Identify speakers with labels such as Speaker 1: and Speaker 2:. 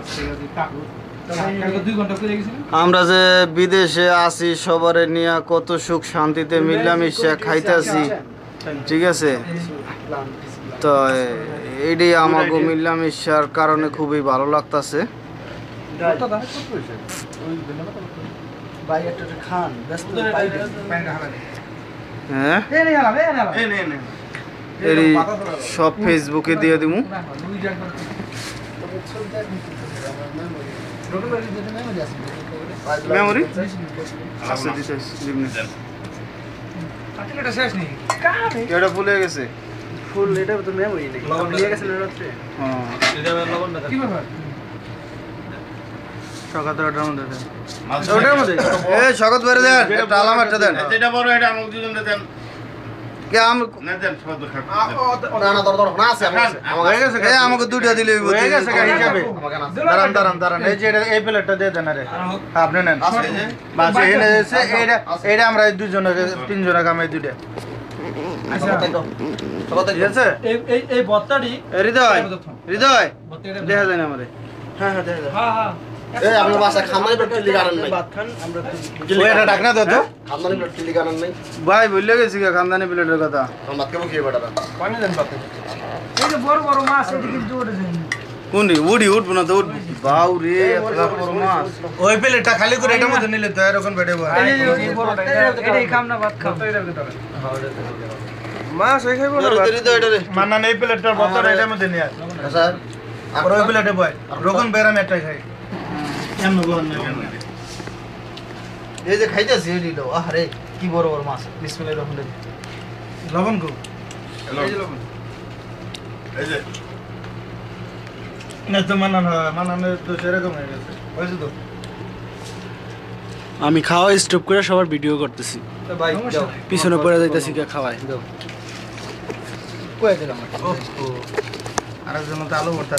Speaker 1: আছে আমরা যে বিদেশে আছি সবার নিয়ে কত সুখ শান্তিতে মিলামিশা খাইতেছি ঠিক আছে তো এইটাই আমাকে মিলামিশার কারণে খুবই ভালো লাগতেছে হ্যাঁ সব ফেসবুকে দিয়ে দিব মেমোরি আছে দিতে এটা ফুল হয়ে গেছে ফুল এটা তো মেমোরি নেই লিয়ে গেছে না রাতে হ্যাঁ এটা লবণ না কি ব্যাপার সকাল 8টার মধ্যে দেন ওটার মধ্যে এই সকাল বেরে দেন একটা আলাম একটা দেন এটা বড় এটা আমাকে দুজন দেন কে আম না দেন সব খাট না না দর না আছে আমাকে হয়ে গেছে এই আমাকে দুইটা দিলেই হয়ে গেছে হিসাবে দাঁড়ান এই যে এই প্লেটটা দিয়ে দেন আরে আপনি নেন বাস এনে এসে এইটা আমরা দুইজন তিনজন কামাই দুইটা আচ্ছা ঠিক আছে এই বত্তাটি হৃদয় দেখা যায় না আমারে হ্যাঁ দেখা যায় হ্যাঁ এই আপনার বাসা খামারে তো টিলি গারান নাই ভাত খান আমরা ওই এটা ডাকনা দাও তো খামদানি প্লেট টিলি গারান নাই ভাই ভুলে গেছি কি খামদানি প্লেটের কথা আমরা ভাত খাবো কি বেটারা পানি দেন ভাত এই যে বড় বড় মাছ এদিকে কিন্তু ওঠে যায় কোনটি উড়ি উঠবো না তো উঠবো বাউ রে এত বড় মাছ ওই প্লেটটা খালি করে এটার মধ্যে নিলে তো এরকম বেড়ে ভাই এই বড়টা এটাই খাম না ভাত খাও তো এটার ভিতরে মাছ ওই খাইবো না মান্না এই প্লেটটার বতর এটার মধ্যে নিয়ে স্যার আর ওই প্লেটে বয় রকম বেরাম একটাই খাই এই যে খাইতেছি আরে কি বড় বড় মাছ বিসমিল্লাহির রহমানির রহিম লবণ গো এই যে লবণ এই যে না তো মানানো তো সেরকম হয়ে গেছে বুঝছো তো আমি খাওয়া স্টপ করে সবার ভিডিও করতেছি পিছনে পড়ে যাইতেছি কে খাওয়াই দাও কই দিলাম আরেকজন তো আলু ভর্তা